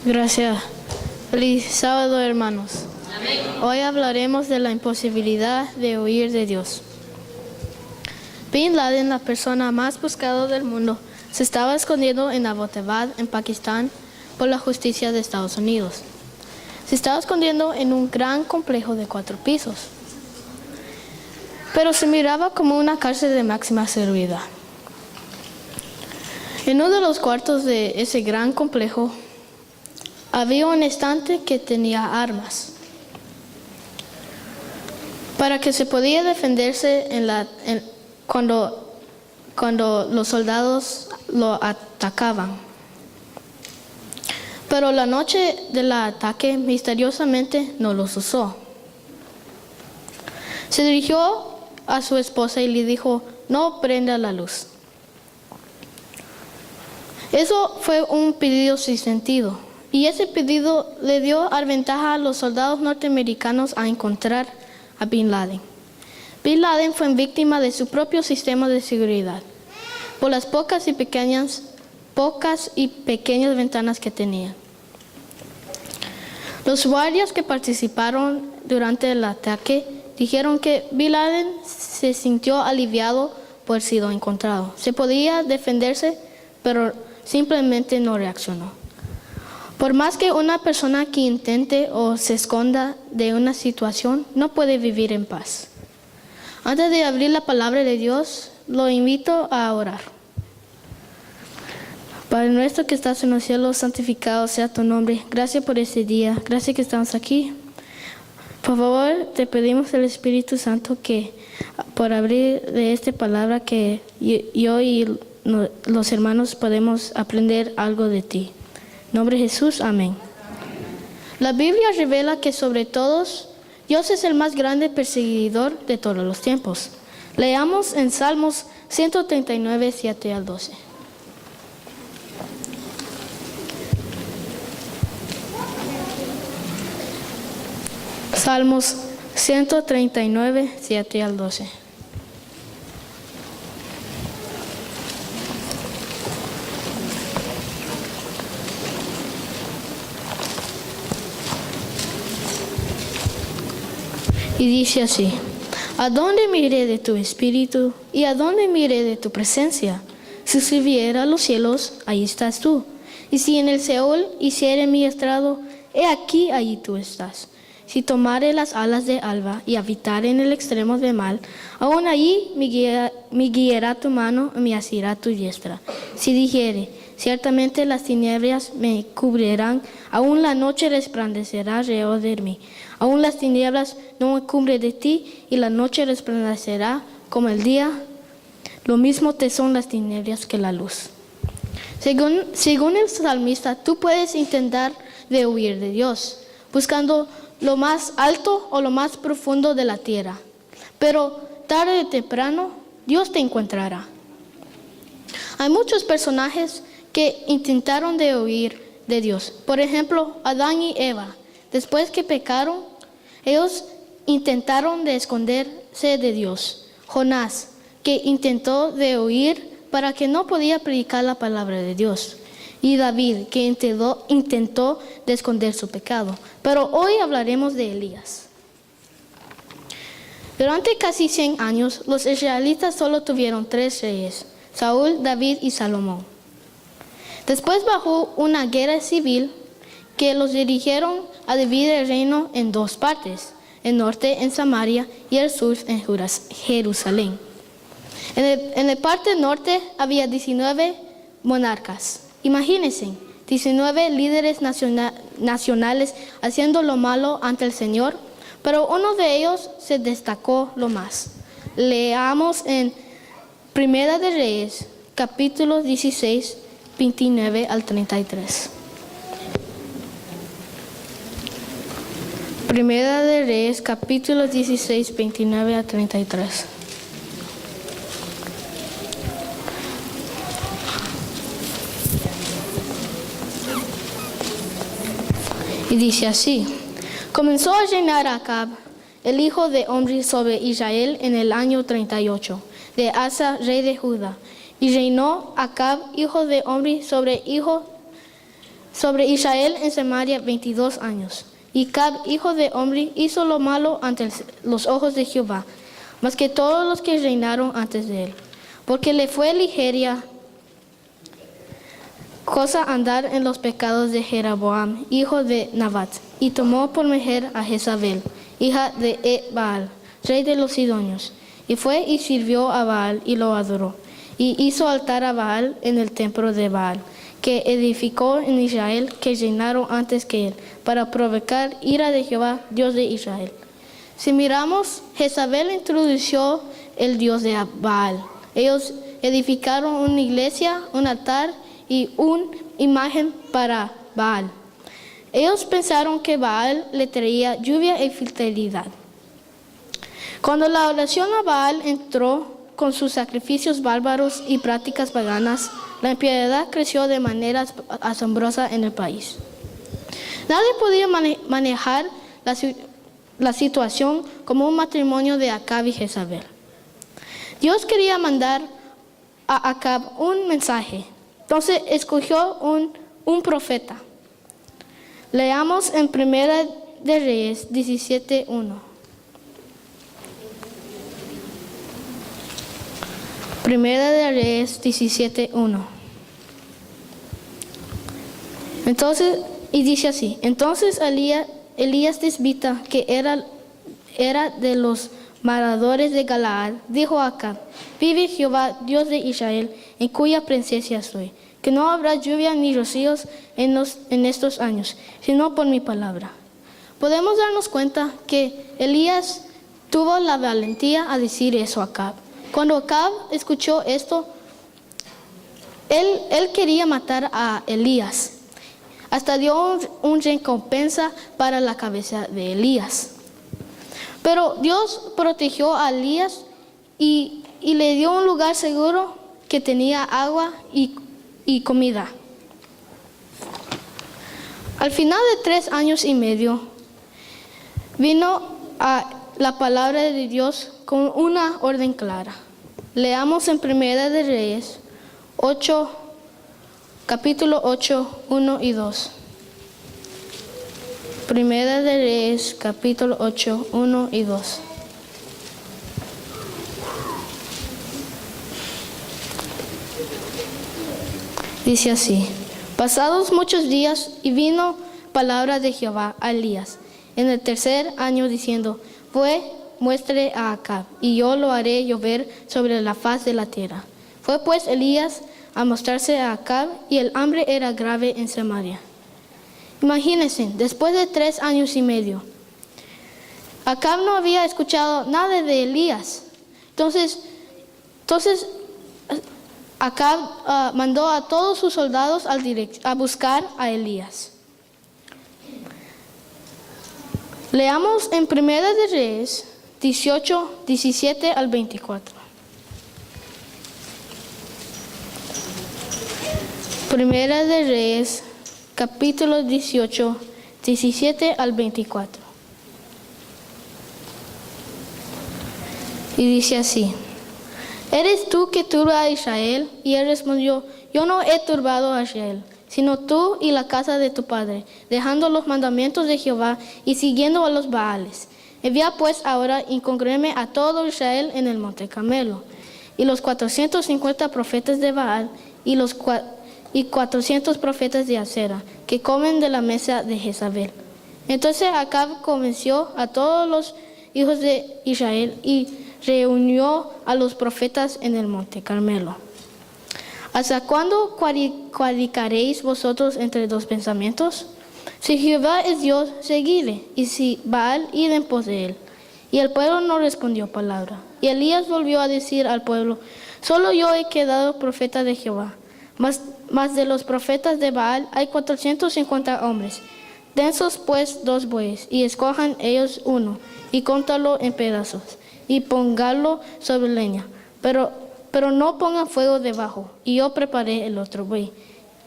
Gracias. Feliz sábado, hermanos. Amén. Hoy hablaremos de la imposibilidad de huir de Dios. Bin Laden, la persona más buscada del mundo, se estaba escondiendo en Abbottabad, en Pakistán, por la justicia de Estados Unidos. Se estaba escondiendo en un gran complejo de 4 pisos, pero se miraba como una cárcel de máxima seguridad. En uno de los cuartos de ese gran complejo había un estante que tenía armas, para que se podía defenderse cuando los soldados lo atacaban. Pero la noche del ataque misteriosamente no los usó. Se dirigió a su esposa y le dijo: no prenda la luz. Eso fue un pedido sin sentido, y ese pedido le dio ventaja a los soldados norteamericanos a encontrar a Bin Laden. Bin Laden fue víctima de su propio sistema de seguridad por las pocas y pequeñas ventanas que tenía. Los guardias que participaron durante el ataque dijeron que Bin Laden se sintió aliviado por haber sido encontrado. Se podía defenderse, pero simplemente no reaccionó. Por más que una persona que intente o se esconda de una situación, no puede vivir en paz. Antes de abrir la palabra de Dios, lo invito a orar. Padre nuestro que estás en los cielos, santificado sea tu nombre. Gracias por este día. Gracias que estamos aquí. Por favor, te pedimos el Espíritu Santo que por abrir de esta palabra que yo y los hermanos podemos aprender algo de ti. En nombre de Jesús, amén. La Biblia revela que sobre todos, Dios es el más grande perseguidor de todos los tiempos. Leamos en Salmos 139, 7 al 12. Salmos 139, 7 al 12. Y dice así: ¿a dónde me iré de tu espíritu y a dónde me iré de tu presencia? Si subiera a los cielos, ahí estás tú. Y si en el Seol hiciere mi estrado, he aquí, allí tú estás. Si tomare las alas de alba y habitare en el extremo del mal, aún allí me guiará tu mano y me asirá tu diestra. Si dijere, ciertamente las tinieblas me cubrirán, aún la noche resplandecerá alrededor de mí. Aún las tinieblas no me cubren de ti, y la noche resplandecerá como el día. Lo mismo te son las tinieblas que la luz. Según el salmista, tú puedes intentar de huir de Dios, buscando lo más alto o lo más profundo de la tierra. Pero tarde o temprano, Dios te encontrará. Hay muchos personajes que intentaron de huir de Dios. Por ejemplo, Adán y Eva. Después que pecaron, ellos intentaron de esconderse de Dios. Jonás, que intentó de huir para que no podía predicar la palabra de Dios. Y David, que intentó de esconder su pecado. Pero hoy hablaremos de Elías. Durante casi 100 años, los israelitas solo tuvieron 3 reyes: Saúl, David y Salomón. Después bajó una guerra civil que los dirigieron a dividir el reino en 2 partes, el norte en Samaria y el sur en Jerusalén. En la parte norte había 19 monarcas. Imagínense, 19 líderes nacionales haciendo lo malo ante el Señor, pero uno de ellos se destacó lo más. Leamos en Primera de Reyes, capítulo 16, 29 al 33. Primera de Reyes, capítulo 16, 29 al 33. Y dice así: comenzó a reinar Acab, el hijo de Omri, sobre Israel en el año 38 de Asa, rey de Judá. Y reinó Acab, hijo de Omri, sobre sobre Israel en Samaria 22 años. Y Acab, hijo de Omri, hizo lo malo ante los ojos de Jehová, más que todos los que reinaron antes de él, porque le fue ligera cosa andar en los pecados de Jeroboam, hijo de Nabat, y tomó por mujer a Jezabel, hija de Baal, rey de los Sidonios, y fue y sirvió a Baal y lo adoró, y hizo altar a Baal en el templo de Baal, que edificó en Israel, que reinaron antes que él, para provocar ira de Jehová, Dios de Israel. Si miramos, Jezabel introdujo el dios de Baal. Ellos edificaron una iglesia, un altar y una imagen para Baal. Ellos pensaron que Baal le traía lluvia y fertilidad. Cuando la oración a Baal entró con sus sacrificios bárbaros y prácticas paganas, la impiedad creció de manera asombrosa en el país. Nadie podía manejar la situación como un matrimonio de Acab y Jezabel. Dios quería mandar a Acab un mensaje. Entonces escogió un profeta. Leamos en Primera de Reyes 17:1. Primera de Reyes 17:1. Entonces, y dice así: entonces Elías Tisbita, que era de los moradores de Galaad, dijo a Acab: vive Jehová, Dios de Israel, en cuya presencia estoy, que no habrá lluvia ni rocíos en estos años, sino por mi palabra. Podemos darnos cuenta que Elías tuvo la valentía a decir eso a Acab. Cuando Acab escuchó esto, él quería matar a Elías. Hasta dio una recompensa para la cabeza de Elías. Pero Dios protegió a Elías y le dio un lugar seguro que tenía agua y comida. Al final de 3 años y medio, vino la palabra de Dios con una orden clara. Leamos en Primera de Reyes 8, capítulo 8, 1 y 2. Primera de Reyes, capítulo 8, 1 y 2. Dice así: pasados muchos días, y vino palabra de Jehová a Elías en el 3er año, diciendo: muestre a Acab, y yo lo haré llover sobre la faz de la tierra. Fue pues Elías a mostrarse a Acab, y el hambre era grave en Samaria. Imagínense, después de 3 años y medio, Acab no había escuchado nada de Elías. Entonces Acab mandó a todos sus soldados a buscar a Elías. Leamos en Primera de Reyes 18, 17 al 24. Primera de Reyes, capítulo 18, 17 al 24. Y dice así: ¿eres tú que turba a Israel? Y él respondió: yo no he turbado a Israel, sino tú y la casa de tu padre, dejando los mandamientos de Jehová y siguiendo a los Baales. Envía pues ahora y congrégueme a todo Israel en el monte Carmelo. Y los 450 profetas de Baal y 400 profetas de Acera, que comen de la mesa de Jezabel. Entonces Acab convenció a todos los hijos de Israel y reunió a los profetas en el monte Carmelo. ¿Hasta cuándo cuadicaréis vosotros entre dos pensamientos? Si Jehová es Dios, seguidle, y si Baal, id en pos de él. Y el pueblo no respondió palabra. Y Elías volvió a decir al pueblo: solo yo he quedado profeta de Jehová. Mas de los profetas de Baal hay 450 hombres. Densos pues 2 bueyes, y escojan ellos uno, y cóntalo en pedazos, y póngalo sobre leña. Pero no pongan fuego debajo, y yo preparé el otro buey.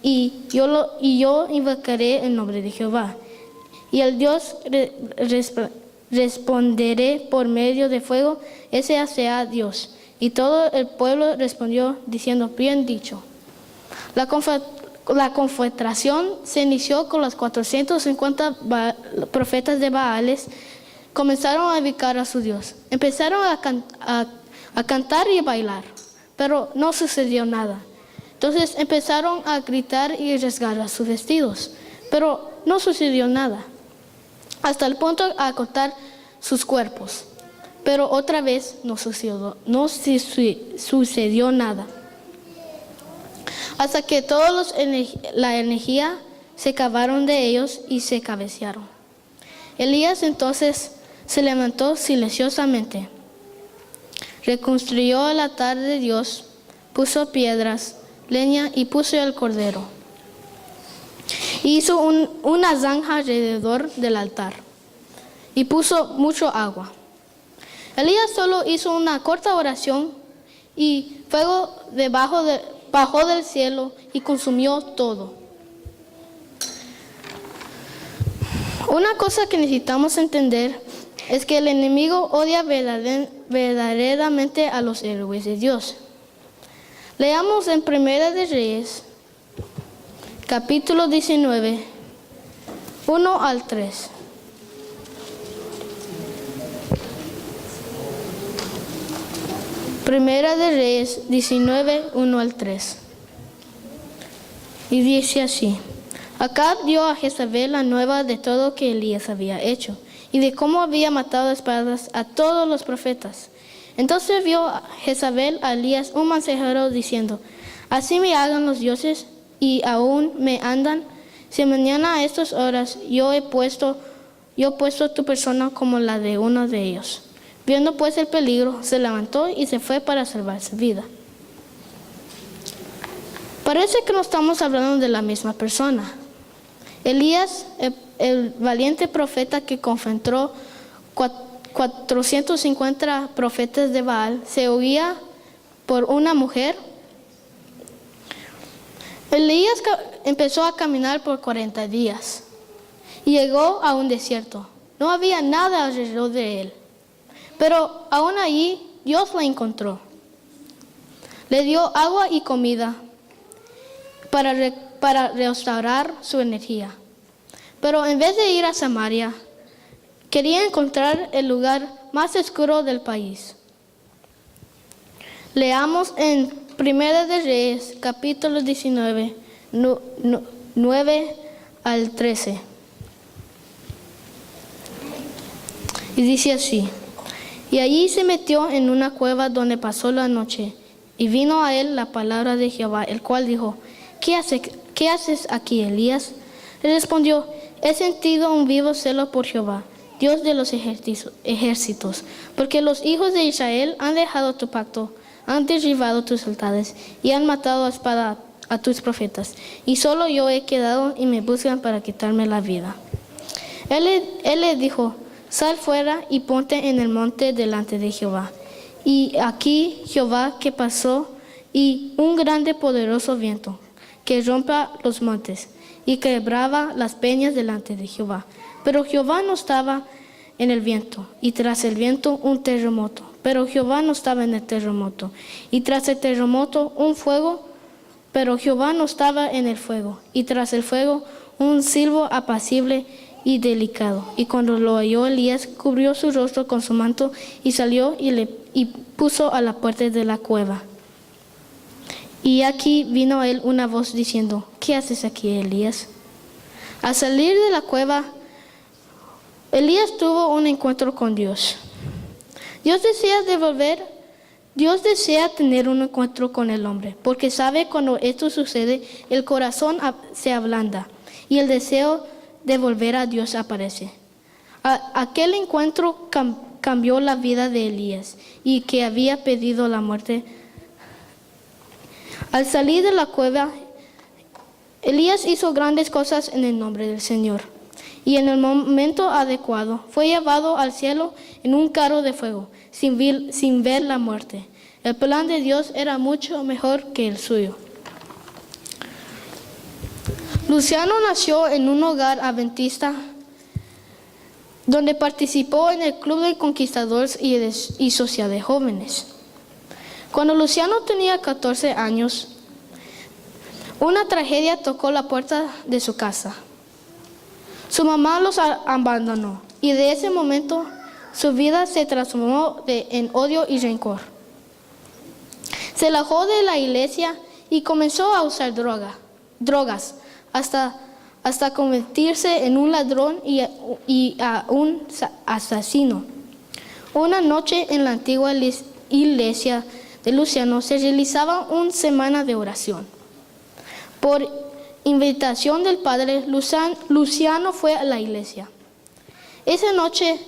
Y yo invocaré el nombre de Jehová. Y el Dios responderé por medio de fuego, ese sea Dios. Y todo el pueblo respondió diciendo: bien dicho. La La confrontación se inició con los 450 profetas de Baales. Comenzaron a invocar a su Dios. Empezaron a cantar y a bailar, pero no sucedió nada. Entonces empezaron a gritar y rasgar sus vestidos, pero no sucedió nada. Hasta el punto de cortar sus cuerpos, pero otra vez no sucedió nada. Hasta que todos la energía se acabaron de ellos y se cabecearon. Elías entonces se levantó silenciosamente, reconstruyó el altar de Dios, puso piedras, leña y puso el cordero. Hizo una zanja alrededor del altar y puso mucho agua. Elías solo hizo una corta oración y fuego bajó del cielo y consumió todo. Una cosa que necesitamos entender es que el enemigo odia verdaderamente a los héroes de Dios. Leamos en Primera de Reyes, capítulo 19, 1 al 3. Primera de Reyes 19, 1 al 3. Y dice así: Acab dio a Jezabel la nueva de todo que Elías había hecho y de cómo había matado a espadas a todos los profetas. Entonces vio Jezabel a Elías un mensajero diciendo: Así me hagan los dioses y aún me andan, si mañana a estas horas yo he puesto tu persona como la de uno de ellos. Viendo pues el peligro, se levantó y se fue para salvar su vida. Parece que no estamos hablando de la misma persona. Elías, el valiente profeta que confrontó 450 profetas de Baal, se huía por una mujer. Elías empezó a caminar por 40 días y llegó a un desierto. No había nada alrededor de él, pero aún allí Dios la encontró. Le dio agua y comida para restaurar su energía. Pero en vez de ir a Samaria, quería encontrar el lugar más oscuro del país. Leamos en Primera de Reyes, capítulo 19, 9 al 13. Y dice así: Y allí se metió en una cueva donde pasó la noche. Y vino a él la palabra de Jehová, el cual dijo: ¿Qué haces aquí, Elías? Le respondió: He sentido un vivo celo por Jehová, Dios de los ejércitos, porque los hijos de Israel han dejado tu pacto, han derribado tus altares y han matado a espada a tus profetas. Y solo yo he quedado y me buscan para quitarme la vida. Él le dijo: Sal fuera y ponte en el monte delante de Jehová. Y aquí Jehová que pasó y un grande poderoso viento que rompa los montes y quebraba las peñas delante de Jehová. Pero Jehová no estaba en el viento, y tras el viento un terremoto. Pero Jehová no estaba en el terremoto, y tras el terremoto un fuego. Pero Jehová no estaba en el fuego, y tras el fuego un silbo apacible y delicado. Y cuando lo oyó Elías, cubrió su rostro con su manto y salió y puso a la puerta de la cueva. Y aquí vino a él una voz diciendo: ¿Qué haces aquí, Elías? Al salir de la cueva, Elías tuvo un encuentro con Dios. Dios desea tener un encuentro con el hombre, porque sabe cuando esto sucede, el corazón se ablanda y el deseo de volver a Dios aparece. Aquel encuentro cambió la vida de Elías, y que había pedido la muerte. Al salir de la cueva, Elías hizo grandes cosas en el nombre del Señor, y en el momento adecuado fue llevado al cielo en un carro de fuego, sin ver la muerte. El plan de Dios era mucho mejor que el suyo. Luciano nació en un hogar adventista donde participó en el Club de Conquistadores y Sociedad de Jóvenes. Cuando Luciano tenía 14 años, Una tragedia tocó la puerta de su casa. Su mamá los abandonó y de ese momento su vida se transformó en odio y rencor. Se alejó de la iglesia y comenzó a usar drogas hasta convertirse en un ladrón y a un asesino. Una noche en la antigua iglesia de Luciano se realizaba una semana de oración. Por invitación del padre, Luciano fue a la iglesia. Esa noche,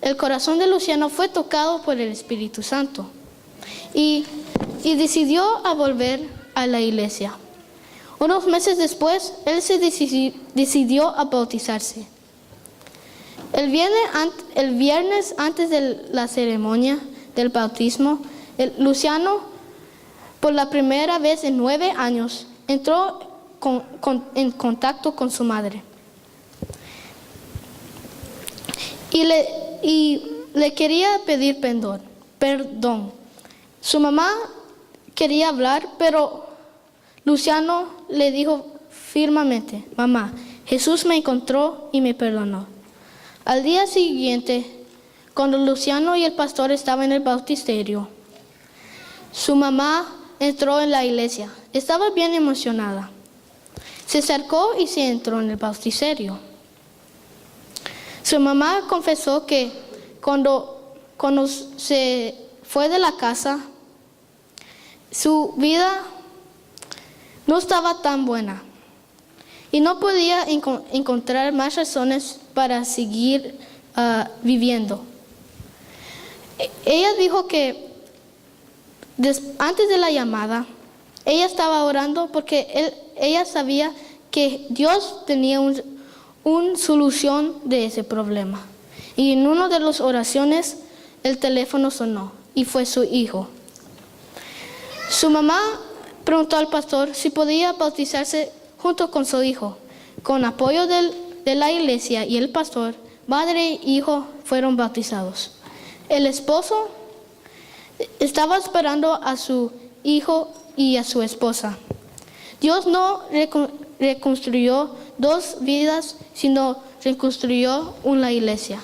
el corazón de Luciano fue tocado por el Espíritu Santo y decidió a volver a la iglesia. Unos meses después, él se decidió a bautizarse. El viernes antes de la ceremonia del bautismo, Luciano, por la primera vez en 9 años, entró en contacto con su madre. Y le quería pedir perdón. Su mamá quería hablar, pero Luciano le dijo firmemente: mamá, Jesús me encontró y me perdonó. Al día siguiente, cuando Luciano y el pastor estaban en el bautisterio, su mamá entró en la iglesia. Estaba bien emocionada. Se acercó y se entró en el bautisterio. Su mamá confesó que cuando se fue de la casa, su vida no estaba tan buena y no podía encontrar más razones para seguir viviendo. Ella dijo que antes de la llamada, ella estaba orando porque ella sabía que Dios tenía una solución de ese problema. Y en una de las oraciones, el teléfono sonó y fue su hijo. Su mamá preguntó al pastor si podía bautizarse junto con su hijo. Con apoyo de la iglesia y el pastor, madre e hijo fueron bautizados. El esposo estaba esperando a su hijo y a su esposa. Dios no reconstruyó 2 vidas, sino reconstruyó una iglesia.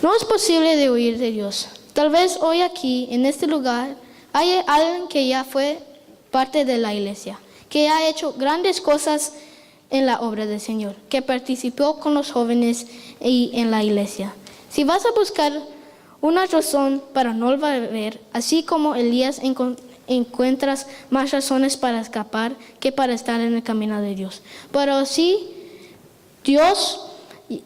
No es posible de huir de Dios. Tal vez hoy aquí, en este lugar, hay alguien que ya fue parte de la iglesia, que ha hecho grandes cosas en la obra del Señor, que participó con los jóvenes y en la iglesia. Si vas a buscar una razón para no volver, así como Elías encuentras más razones para escapar que para estar en el camino de Dios. Pero sí, Dios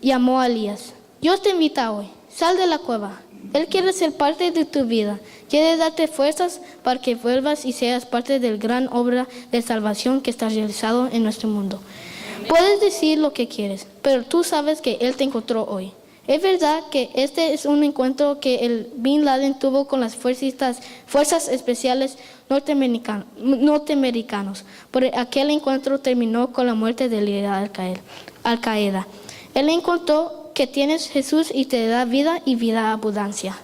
llamó a Elías. Dios te invita hoy, sal de la cueva. Él quiere ser parte de tu vida. Quiere darte fuerzas para que vuelvas y seas parte de la gran obra de salvación que está realizado en nuestro mundo. Puedes decir lo que quieres, pero tú sabes que Él te encontró hoy. Es verdad que este es un encuentro que el Bin Laden tuvo con las fuerzas especiales norteamericanos. Pero aquel encuentro terminó con la muerte del líder Al-Qaeda. Él encontró que tienes Jesús y te da vida y vida abundancia.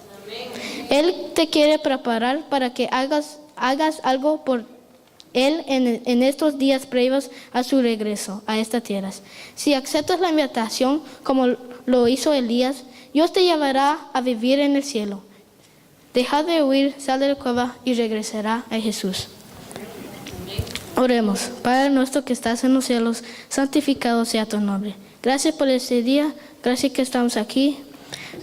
Él te quiere preparar para que hagas algo por Él en estos días previos a su regreso a esta tierra. Si aceptas la invitación como lo hizo Elías, Dios te llevará a vivir en el cielo. Deja de huir, sal de la cueva y regresará a Jesús. Oremos. Padre nuestro que estás en los cielos, santificado sea tu nombre. Gracias por este día, gracias que estamos aquí.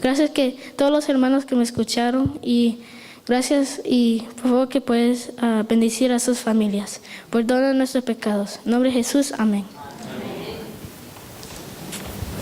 Gracias que todos los hermanos que me escucharon y gracias y por favor que puedes bendecir a sus familias. Perdona nuestros pecados. En nombre de Jesús, amén.